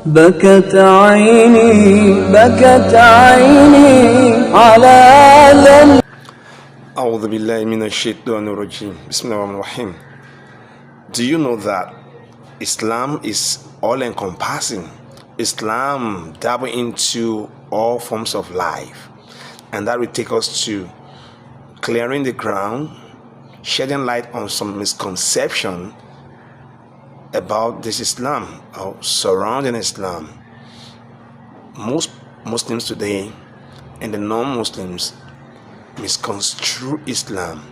بكت عيني على ذنب. أعوذ بالله من الشيطان الرجيم. بسم الله الرحمن الرحيم. Do you know that Islam is all-encompassing? Islam dabbles into all forms of life, and that will take us to clearing the ground, shedding light on some misconception about this Islam or surrounding Islam. Most Muslims today and the non-Muslims misconstrue Islam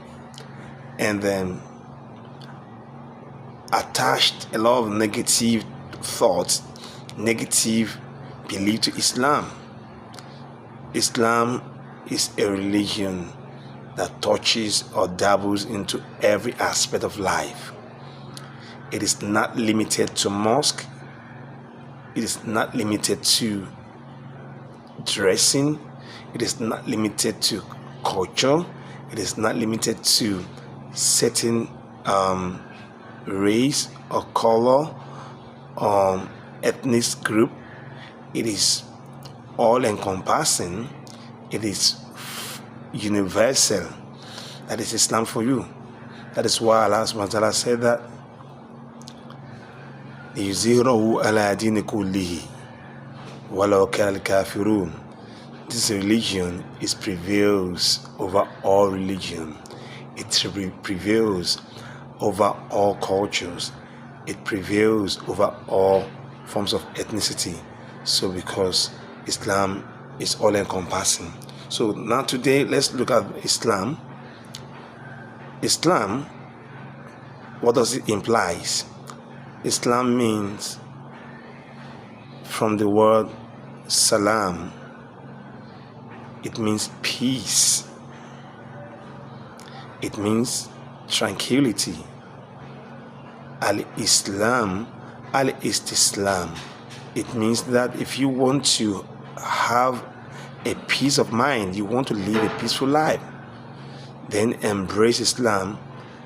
and then attached a lot of negative thoughts, negative belief to Islam. Islam is a religion that touches or dabbles into every aspect of life. It is not limited to mosque. It is not limited to dressing. It is not limited to culture. It is not limited to certain race or color or ethnic group. It is all-encompassing. It is universal. That is Islam for you. That is why Allah subhanahu wa ta'ala said that لِيُظْهِرَهُ عَلَى دِينِ كُلِّهِ وَلَوْ كَرِهَ الْكَافِرُونَ. This religion prevails over all religion. It prevails over all cultures. It prevails over all forms of ethnicity. So because Islam is all-encompassing. So now today, let's look at Islam. Islam, what does it imply? Islam means, from the word salam, it means peace. It means tranquility. Al-Islam, Al-Istislam. It means that if you want to have a peace of mind, you want to live a peaceful life, then embrace Islam,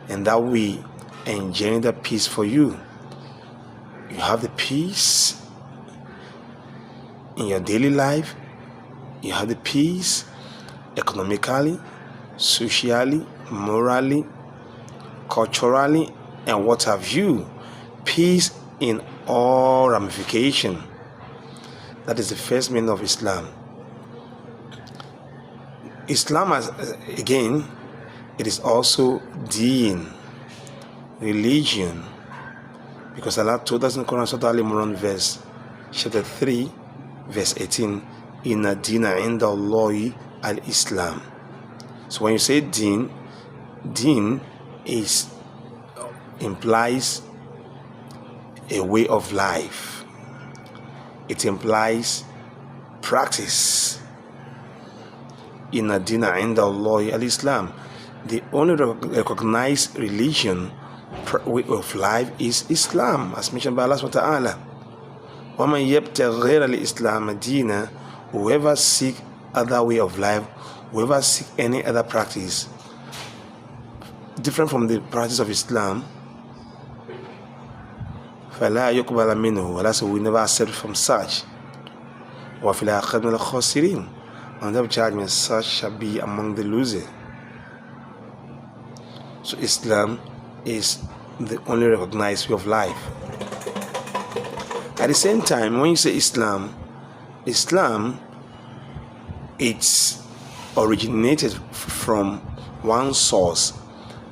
and that will engender peace for you. You have the peace in your daily life. You have the peace economically, socially, morally, culturally, and what have you. Peace in all ramifications. That is the first meaning of Islam. Islam, again, it is also deen, religion, because Allah told us in Quran, Surah Al-Imran, verse chapter 3, verse 18, Inna dina inda Allahi al-Islam. So when you say deen implies a way of life. It implies practice. Inna dina inda Allahi al-Islam. The only recognized religion, way of life, is Islam, as mentioned by Allah subhanahu wa ta'ala. وَمَنْ يَبْتَغْ غَيْرَ الْإِسْلَامَ دِينًا. Whoever seek other way of life, whoever seek any other practice different from the practice of Islam, فَلَا يُقْبَلَ مِنْهُ. Allah said, we never accept from such. وَفِي الْآخِرَةِ مِنَ الْخَاسِرِينَ. On that judgment, such shall be among the losers. So Islam is the only recognized way of life. At the same time, when you say Islam, it's originated from one source,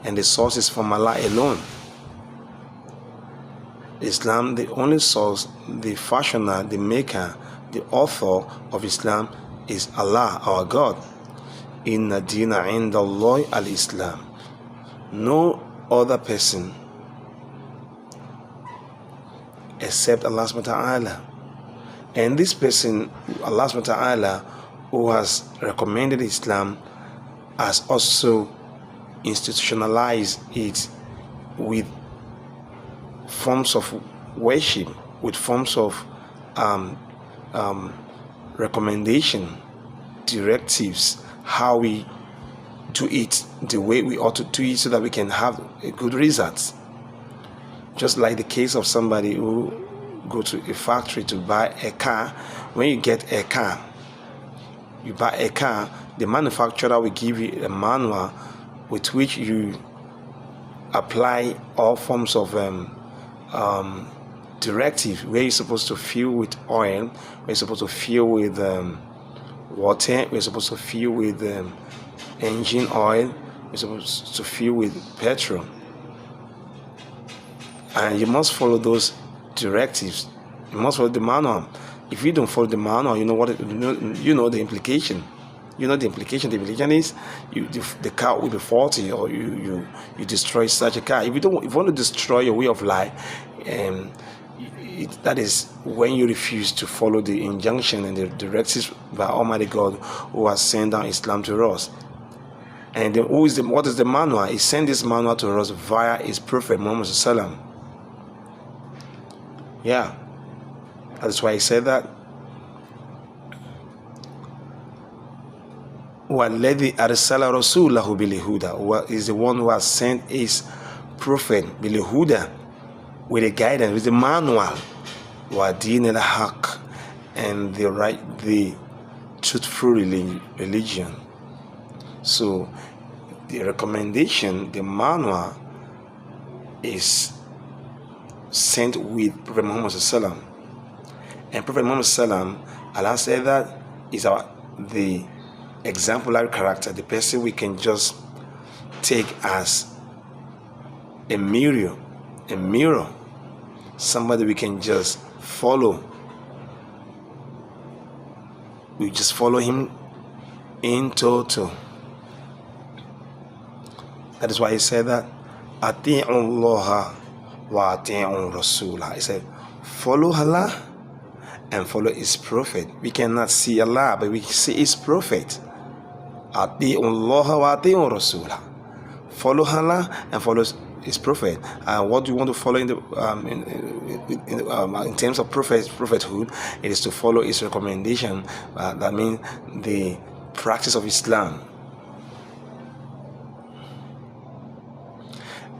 and the source is from Allah alone. Islam, the only source, the fashioner, the maker, the author of Islam is Allah, our God. Inna dina inda Allahi al-Islam. No other person except Allah subhanahu wa ta'ala. And this person, Allah subhanahu wa ta'ala, who has recommended Islam, has also institutionalized it with forms of worship, with forms of recommendation, directives, how we do it the way we ought to do it so that we can have a good results. Just like the case of somebody who go to a factory to buy a car, when you get a car, you buy a car, the manufacturer will give you a manual with which you apply all forms of directive, where you're supposed to fill with oil, where you're supposed to fill with water, where you're supposed to fill with engine oil, you're supposed to fill with petrol. And you must follow those directives. You must follow the manual. If you don't follow the manual, you know the implication. You know the implication. The implication is the car will be faulty, or you destroy such a car. If you want to destroy your way of life, that is when you refuse to follow the injunction and the directives by Almighty God, who has sent down Islam to us. And then what is the manual? He sent this manual to us via his prophet Muhammad Sallam. Yeah, that's why he said that. وَالَّذِي أَرْسَلَ رَسُولَهُ بِالْهُدَى is the one who has sent his prophet بِالْهُدَى, with a guidance, with a manual, وَدِينِ الْحَقِّ, and the truthful religion. So the recommendation, the manual, is sent with Prophet Muhammad Sallam. And Prophet Muhammad Sallam, Allah said that is the exemplary character, the person we can just take as a mirror, somebody we can just follow. We just follow him in total. That is why he said that Ati'u Allah wa ati'u Rasulah. He said, follow Allah and follow his prophet. We cannot see Allah, but we can see his prophet. Ati'u Allah wa ati'u Rasulah. Follow Allah and follow his prophet. What do you want to follow in terms of prophethood? It is to follow his recommendation. That means the practice of Islam.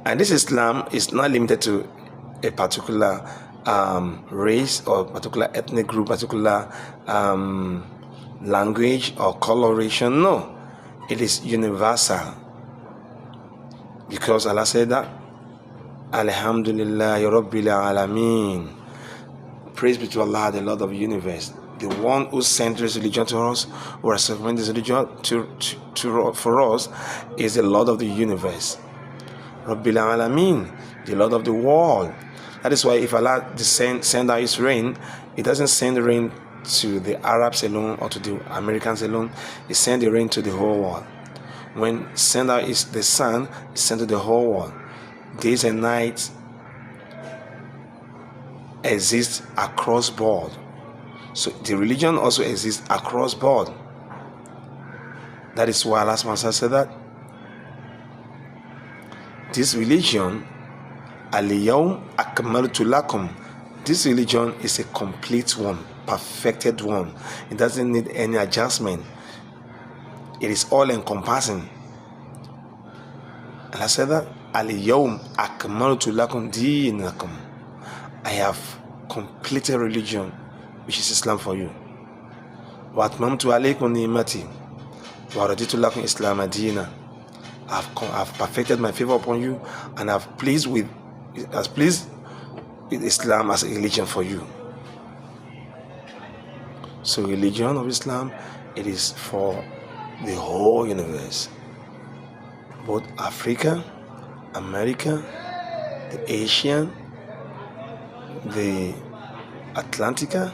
And this Islam is not limited to a particular race or particular ethnic group, particular language or coloration. No, it is universal. Because Allah said that, Alhamdulillahi Rabbil Alameen. Praise be to Allah, the Lord of the universe, the one who sent this religion to us, who has recommended this religion for us, is the Lord of the universe. Rabbil Alameen, the Lord of the world. That is why if Allah send out his rain, it doesn't send the rain to the Arabs alone or to the Americans alone. It sends the rain to the whole world. When send out is the sun, it's sent to the whole world. Days and nights exist across board. So the religion also exists across board. That is why Allah said that this religion, Al-Yawm Akmaltu Lakum, this religion is a complete one, perfected one. It doesn't need any adjustment. It is all encompassing. Allah said that Al-Yawm Akmaltu Lakum Dinakum, I have completed religion, which is Islam for you. Wa atmamtu alaykum ni'mati wa raditu lakum Islam Adina. I've perfected my favor upon you, and I've pleased with Islam as a religion for you. So religion of Islam, it is for the whole universe, both Africa, America, the Asian, the Atlantica,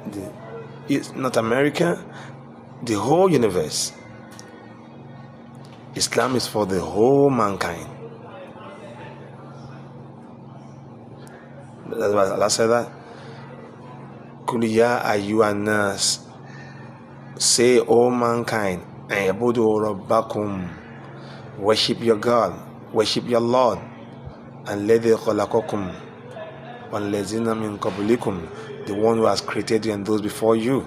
the North America, the whole universe. Islam is for the whole mankind. That's why Allah said that. Kul ya ayyuhan nas, say, O mankind, I'budu rabbakum, worship your God, worship your Lord, alladhi khalaqakum wallazina min qablikum, the one who has created you and those before you.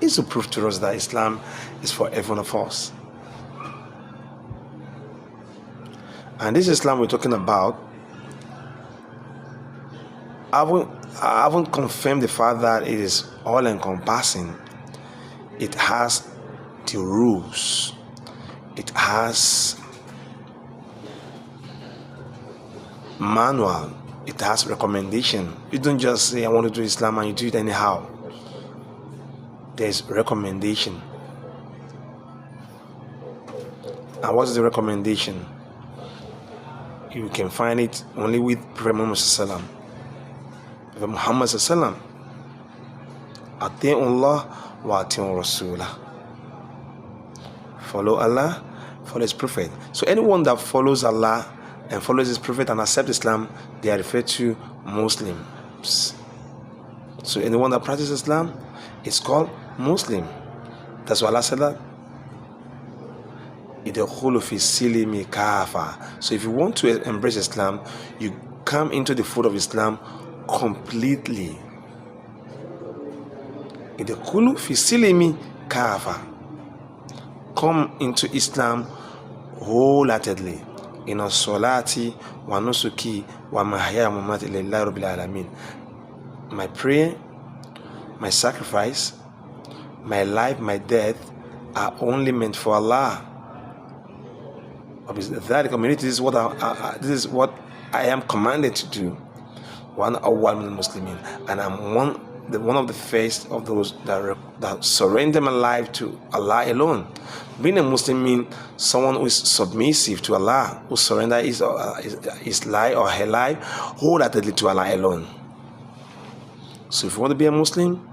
It's to prove to us that Islam is for every one of us. And this Islam we're talking about I haven't confirmed the fact that it is all encompassing. It has the rules. It has manual. It has recommendation. You don't just say I want to do Islam and you do it anyhow. There's recommendation. And what's the recommendation? You can find it only with Prophet Muhammad Sallam. Prophet Muhammad Sallam. Ati'ullah wa ati'ur Rasulah. Follow Allah, follow His Prophet. So anyone that follows Allah and follows His Prophet and accepts Islam, they are referred to Muslims. So anyone that practices Islam is called Muslim. That's why Allah said that. So if you want to embrace Islam, you come into the fold of Islam completely. Come into Islam wholeheartedly. In salati wa nusuki wa mahya wa mamati lillahi rabbil alamin. My prayer, my sacrifice, my life, my death are only meant for Allah. That community is this is what I am commanded to do. One awwal min Muslimin, and I'm one of the first of those that surrender my life to Allah alone. Being a Muslim means someone who is submissive to Allah, who surrender his life or her life wholeheartedly to Allah alone. So if you want to be a Muslim,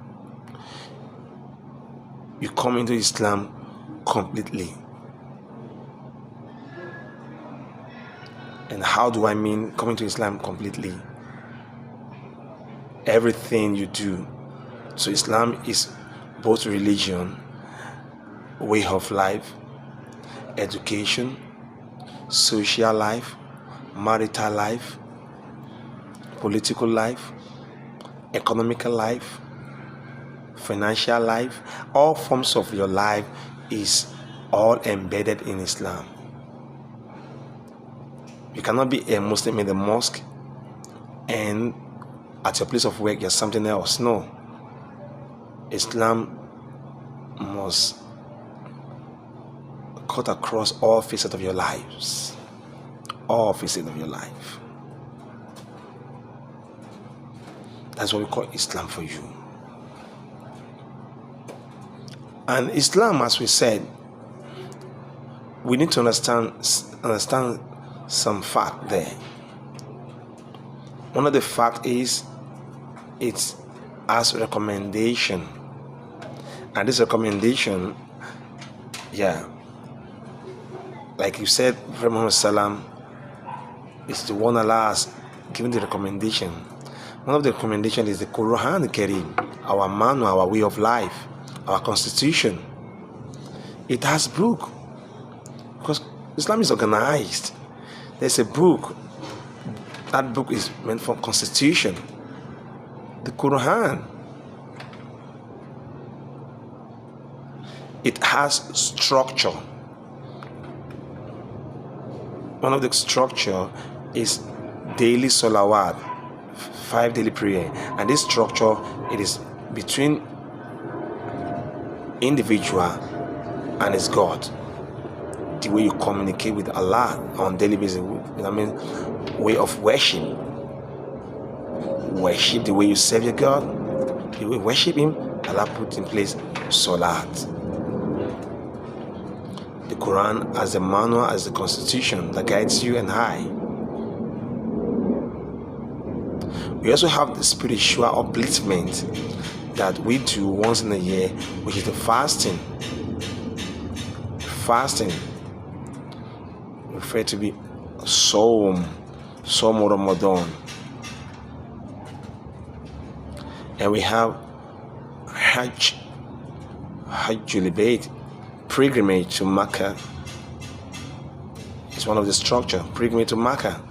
you come into Islam completely. And how do I mean coming to Islam completely? Everything you do. So Islam is both religion, way of life, education, social life, marital life, political life, economical life, financial life. All forms of your life is all embedded in Islam. You cannot be a Muslim in the mosque and at your place of work you're something else. No. Islam must cut across all facets of your lives. All facets of your life. That's what we call Islam for you. And Islam, as we said, we need to understand some fact there. One of the fact is it's as recommendation, and this recommendation, like you said, Prophet Muhammad Sallam is the one Allah has given the recommendation. One of the recommendations is the Quran Kareem, our manual, our way of life, our constitution. It has book, because Islam is organized. There's a book. That book is meant for constitution. The Quran. It has structure. One of the structure is daily salawat, 5 daily prayer. And this structure, it is between individual and his God. The way you communicate with Allah on daily basis, way of worship. Worship, the way you serve your God, the way you worship Him, Allah put in place salat. The Quran as the manual, as the constitution that guides you and I. We also have the spiritual upliftment that we do once in a year, which is the fasting. Fasting referred to be Sawm Ramadan. And we have Hajjul Bayt, pilgrimage to Mecca. It's one of the structure, pilgrimage to Mecca.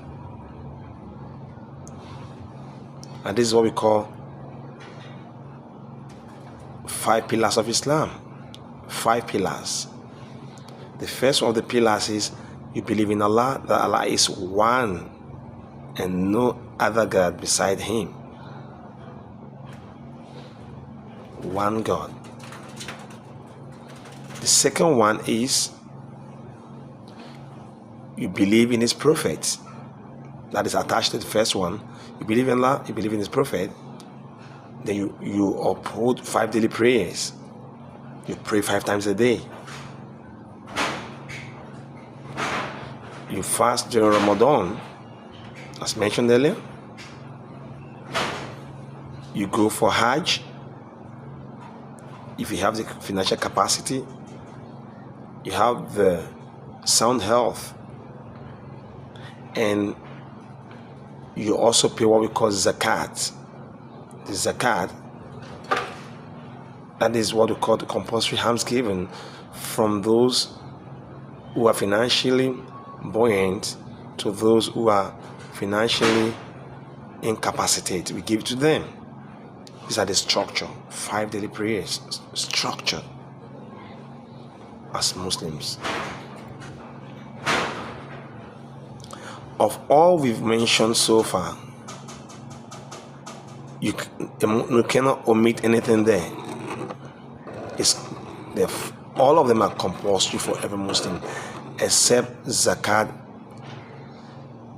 And this is what we call 5 pillars of Islam. 5 pillars. The first one of the pillars is you believe in Allah, that Allah is one and no other God beside Him. one God. The second one is you believe in his prophet. That is attached to the first one. You believe in Allah, you believe in his prophet. Then you uphold 5 daily prayers. You pray 5 times a day. You fast during Ramadan, as mentioned earlier. You go for Hajj if you have the financial capacity. You have the sound health. And you also pay what we call zakat. The zakat, that is what we call the compulsory almsgiving from those who are financially buoyant to those who are financially incapacitated. We give it to them. These are the structure. 5 daily prayers, structured as Muslims. Of all we've mentioned so far, you cannot omit anything there. All of them are compulsory for every Muslim, except zakat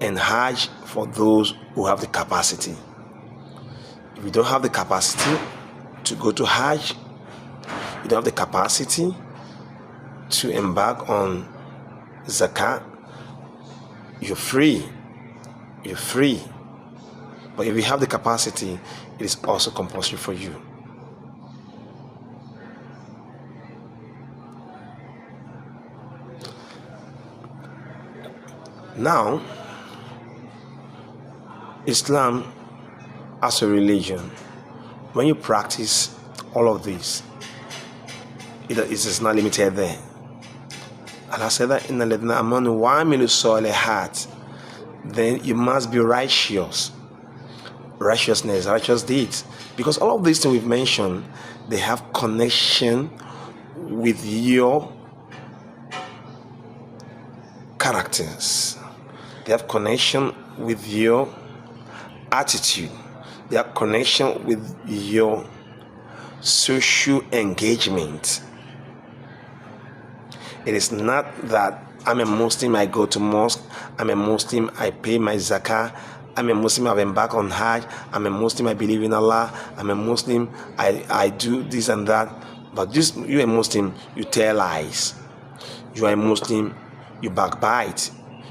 and Hajj for those who have the capacity. If you don't have the capacity to go to Hajj, you don't have the capacity to embark on zakat, you're free. But if you have the capacity, it is also compulsory for you. Now, Islam as a religion, when you practice all of this, it is not limited there. Allah said that in the amanu wa amilu solihat, then you must be righteous. Righteousness, righteous deeds. Because all of these things we've mentioned, they have connection with your characters. They have connection with your attitude. They have connection with your social engagement. It is not that I'm a Muslim, I go to mosque. I'm a Muslim, I pay my zakah. I'm a Muslim, I've embarked on Hajj. I'm a Muslim, I believe in Allah. I'm a Muslim, I do this and that. But you're a Muslim, you tell lies. You are a Muslim, you backbite.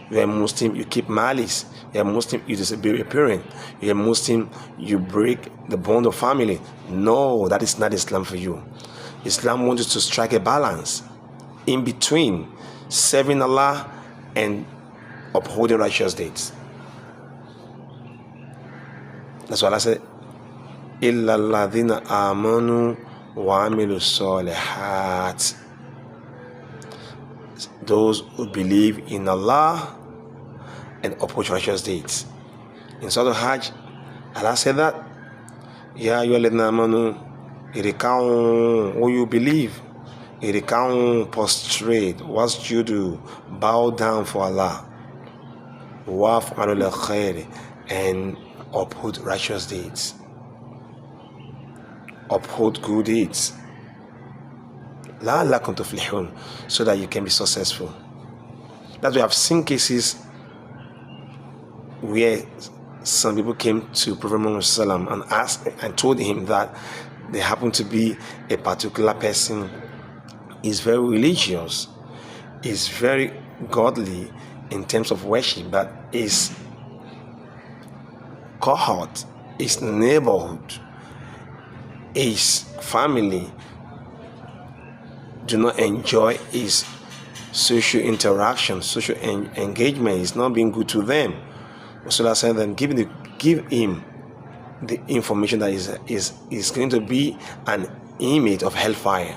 You are a Muslim, you keep malice. You are a Muslim, you disobey your parent. You are a Muslim, you break the bond of family. No, that is not Islam for you. Islam wants you to strike a balance in between serving Allah and upholding righteous deeds. That's why Allah said, إِلَّا الَّذِينَ آمَنُوا وَعَمِلُوا الصَّالِحَاتِ. Those who believe in Allah and uphold righteous deeds. In Surah Al-Hajj, Allah said that, Ya ayyuhalladhina amanu, irika'u, who you believe, irika'u, prostrate, wasjudu, bow down for Allah, waf'alul khair, and uphold righteous deeds, uphold good deeds, la'allakum tuflihun, so that you can be successful. That we have seen cases where some people came to Prophet Muhammad and asked and told him that there happened to be a particular person is very religious, is very godly in terms of worship, but his cohort, his neighborhood, his family do not enjoy his social interaction, social engagement. Is not being good to them. So I said, then give him the information that is going to be an inmate of hellfire.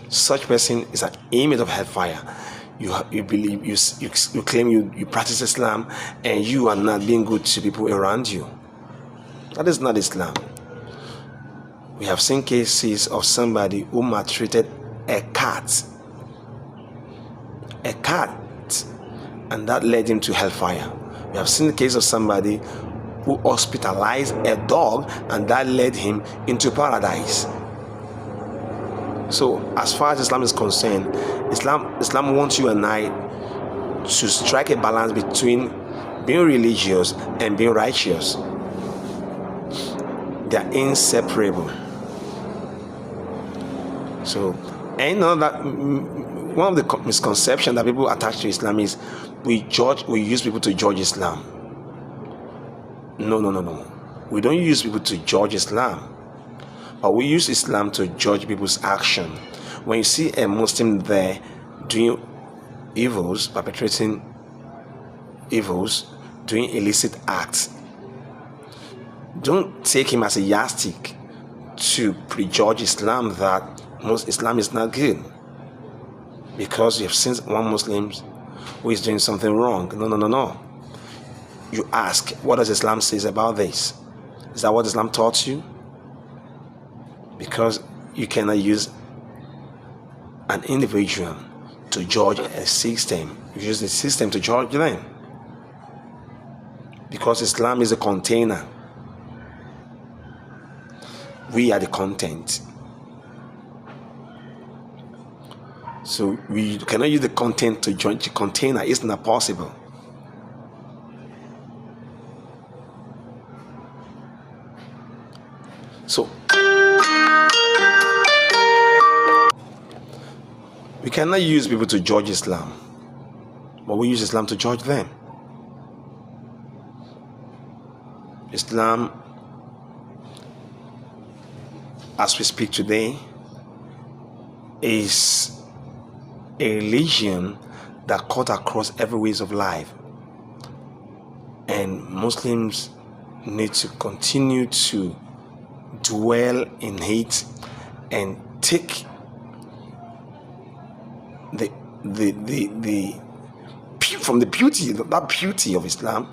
Such person is an inmate of hellfire. You believe, you claim you practice Islam, and you are not being good to people around you. That is not Islam. We have seen cases of somebody who maltreated a cat, and that led him to hellfire. We have seen the case of somebody who hospitalized a dog, and that led him into paradise. So as far as Islam is concerned, Islam wants you and I to strike a balance between being religious and being righteous. They are inseparable. So, and you know that one of the misconceptions that people attach to Islam is we use people to judge Islam. No. We don't use people to judge Islam, but we use Islam to judge people's action. When you see a Muslim there doing evils, perpetrating evils, doing illicit acts, don't take him as a yardstick to prejudge Islam that Islam is not good because you have seen one Muslim who is doing something wrong. No. You ask, what does Islam say about this? Is that what Islam taught you? Because you cannot use an individual to judge a system. You use the system to judge them. Because Islam is a container. We are the content. So we cannot use the content to judge the container. It's not possible. So we cannot use people to judge Islam, but we use Islam to judge them. Islam, as we speak today, is a religion that cut across every ways of life, and Muslims need to continue to dwell in it and take from the beauty, that beauty of Islam.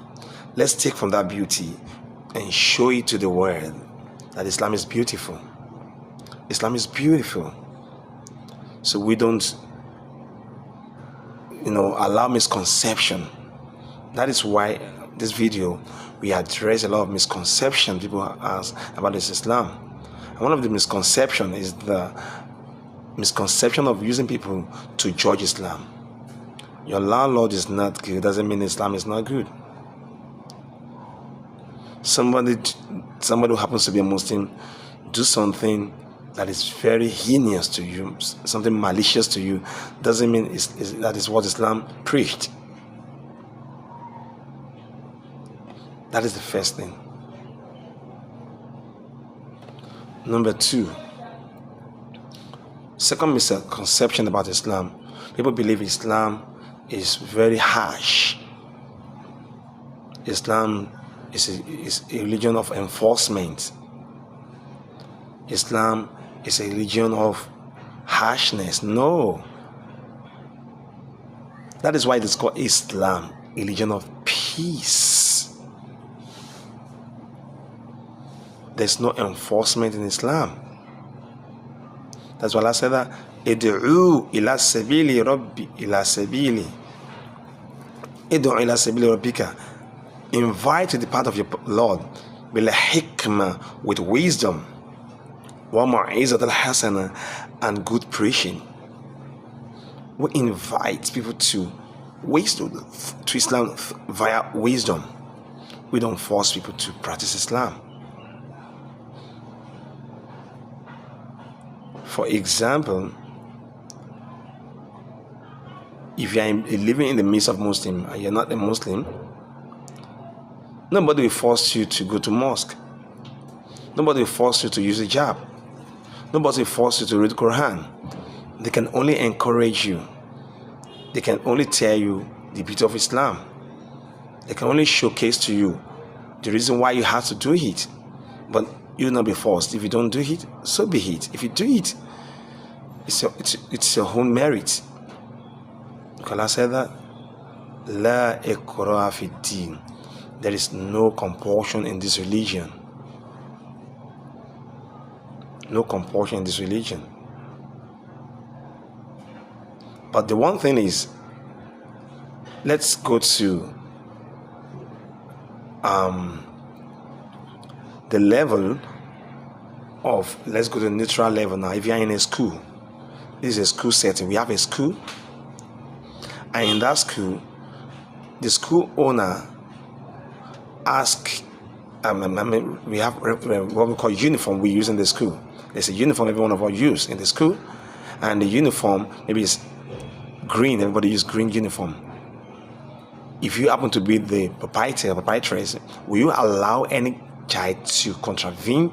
Let's take from that beauty and show it to the world that Islam is beautiful. Islam is beautiful. So we don't, allow misconception. That is why this video, we address a lot of misconceptions people ask about this Islam. And one of the misconceptions is the misconception of using people to judge Islam. Your landlord is not good doesn't mean Islam is not good. Somebody who happens to be a Muslim do something that is very heinous to you, something malicious to you, doesn't mean that is what Islam preached. That is the first thing. Number 2, second misconception about Islam. People believe Islam is very harsh. Islam is a religion of enforcement. Islam is a religion of harshness. No. That is why it is called Islam, a religion of peace. There's no enforcement in Islam. That's why Allah said that Id'u ila sabili rabbika. Invite to the path of your Lord bil hikmah, with wisdom, wa mau'izat al-hasana, and good preaching. We invite people to Islam via wisdom. We don't force people to practice Islam. For example, if you are living in the midst of Muslims and you're not a Muslim, nobody will force you to go to mosque. Nobody will force you to use a hijab. Nobody will force you to read Quran. They can only encourage you. They can only tell you the beauty of Islam. They can only showcase to you the reason why you have to do it. But you will not be forced. If you don't do it, so be it. If you do it, it's your own merit. Allah said that La ikraha fi din. There is no compulsion in this religion. No compulsion in this religion. But the one thing is, let's go to the level of, let's go to the neutral level now. If you're in a school, this is a school setting. We have a school, and in that school, the school owner asks, we have what we call uniform we use in the school. There's a uniform every one of us use in the school, and the uniform maybe is green. Everybody use green uniform. If you happen to be the proprietor or proprietress, will you allow any child to contravene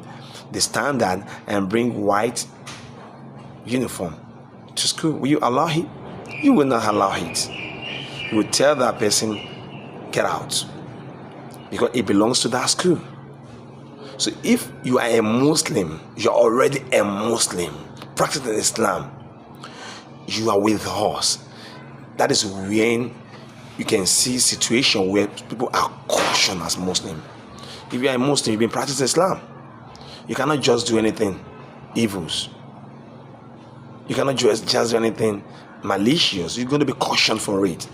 the standard and bring white uniform to school? Will you allow it? You will not allow it. You will tell that person, get out, because it belongs to that school. So if you are a Muslim, you're already a Muslim, practicing Islam, you are with us. That is when you can see situation where people are cautioned as Muslim. If you are a Muslim, you've been practicing Islam, you cannot just do anything evils. You cannot just do anything malicious. You're going to be cautioned for it,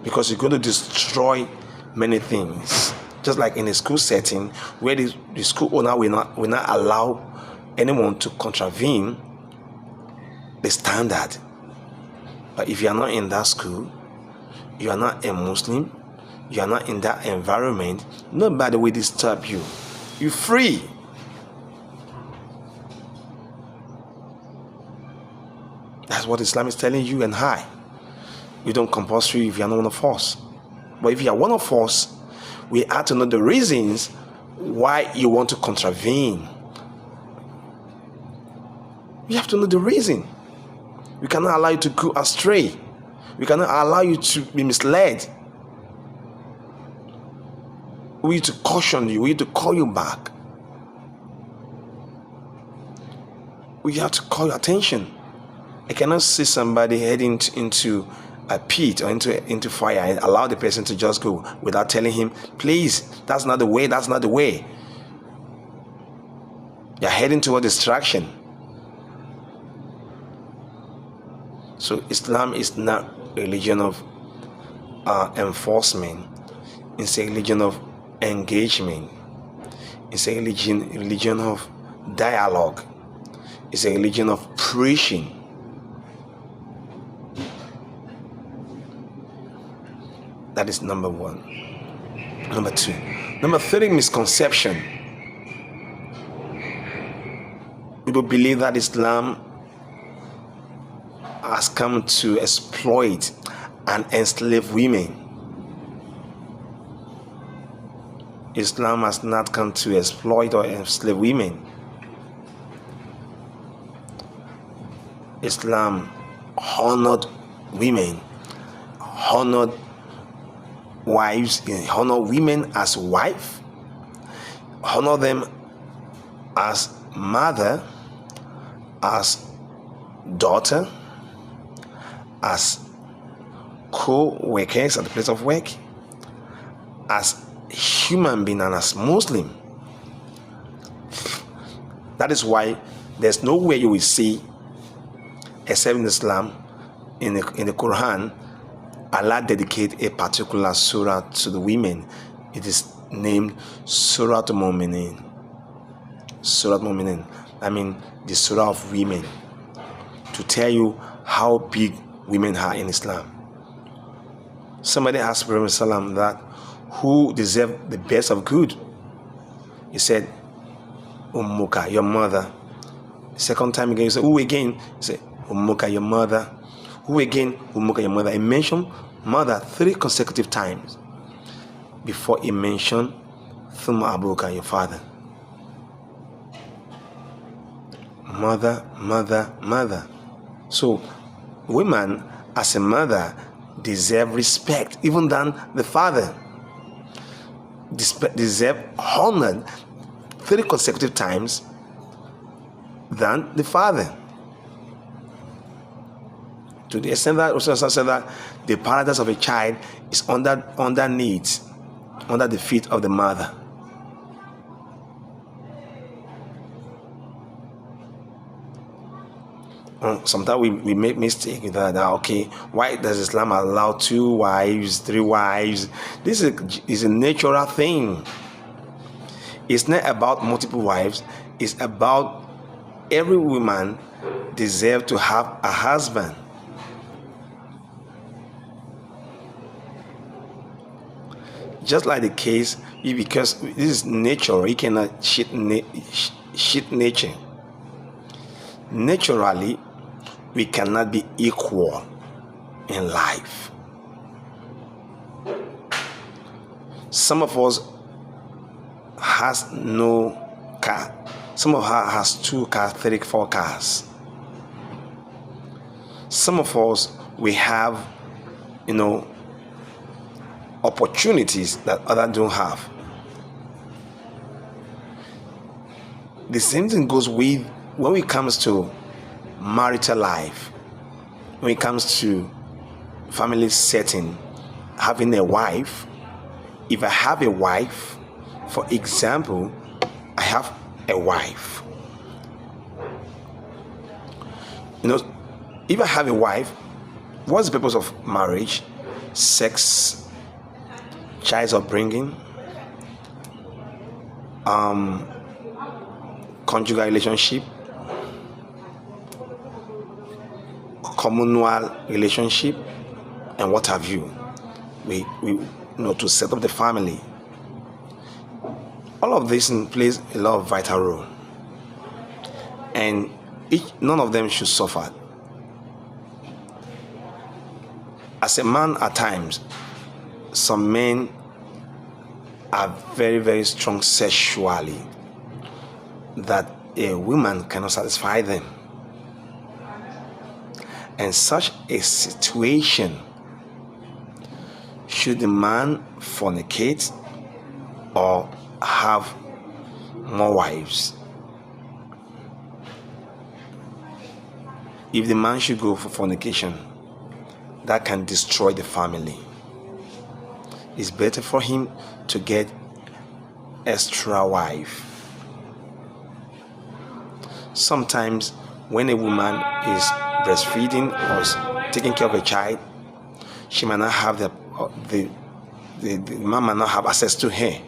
because you're going to destroy many things. Just like in a school setting where the school owner will not allow anyone to contravene the standard. But if you are not in that school, you are not a Muslim, you are not in that environment, nobody will disturb you. You're free. That's what Islam is telling you and I. You don't compulsory if you are not one of us. But if you are one of us, we have to know the reasons why you want to contravene. You have to know the reason. We cannot allow you to go astray. We cannot allow you to be misled. We need to caution you. We need to call you back. We have to call your attention. I cannot see somebody heading into a pit or into fire and allow the person to just go without telling him, please, that's not the way, that's not the way. You're heading toward distraction. So Islam is not a religion of enforcement. It's a religion of engagement. It's a religion of dialogue. It's a religion of preaching. That is number one. Number two. Number three, misconception. People believe that Islam has come to exploit and enslave women. Islam has not come to exploit or enslave women. Islam honored women, honored wives, honor women as wife, honor them as mother, as daughter, as co-workers at the place of work, as human being, and as Muslim. That is why there's nowhere you will see, except in Islam, in the Quran, Allah dedicate a particular surah to the women. It is named Surah Al-Mu'minin. Surah Al-Mu'minin. I mean, the surah of women, to tell you how big women are in Islam. Somebody asked Prophet Sallam that who deserved the best of good. He said, Ummuka, your mother. Second time again, he said, who again? He said, Ummuka, your mother. Who again? Ummuka, your mother. He mentioned mother 3 consecutive times before he mentioned Thumma Abuka, your father. Mother, mother, mother. So women as a mother deserve respect even than the father. Deserve honored 3 consecutive times than the father. To the extent that Rasulullah said that the paradise of a child is underneath, under the feet of the mother. Sometimes we make mistake with that. Okay, why does Islam allow 2 wives, 3 wives? This is a natural thing. It's not about multiple wives. It's about every woman deserves to have a husband. Just like the case, because this is nature, you cannot cheat nature. Naturally, we cannot be equal in life. Some of us has no car. Some of us has 2 cars, 3, 4 cars. Some of us, we have, opportunities that others don't have. The same thing goes with when it comes to marital life, when it comes to family setting, having a wife. If I have a wife, for example, I have a wife. If I have a wife, what's the purpose of marriage? Sex, child upbringing, conjugal relationship, communal relationship, and what have you. We to set up the family. All of this plays a lot of vital role, and none of them should suffer. As a man, at times, some men are very, very strong sexually, that a woman cannot satisfy them. And such a situation, should the man fornicate or have more wives? If the man should go for fornication, that can destroy the family. It's better for him to get extra wife. Sometimes when a woman is breastfeeding or is taking care of a child, she might not have the man might not have access to her.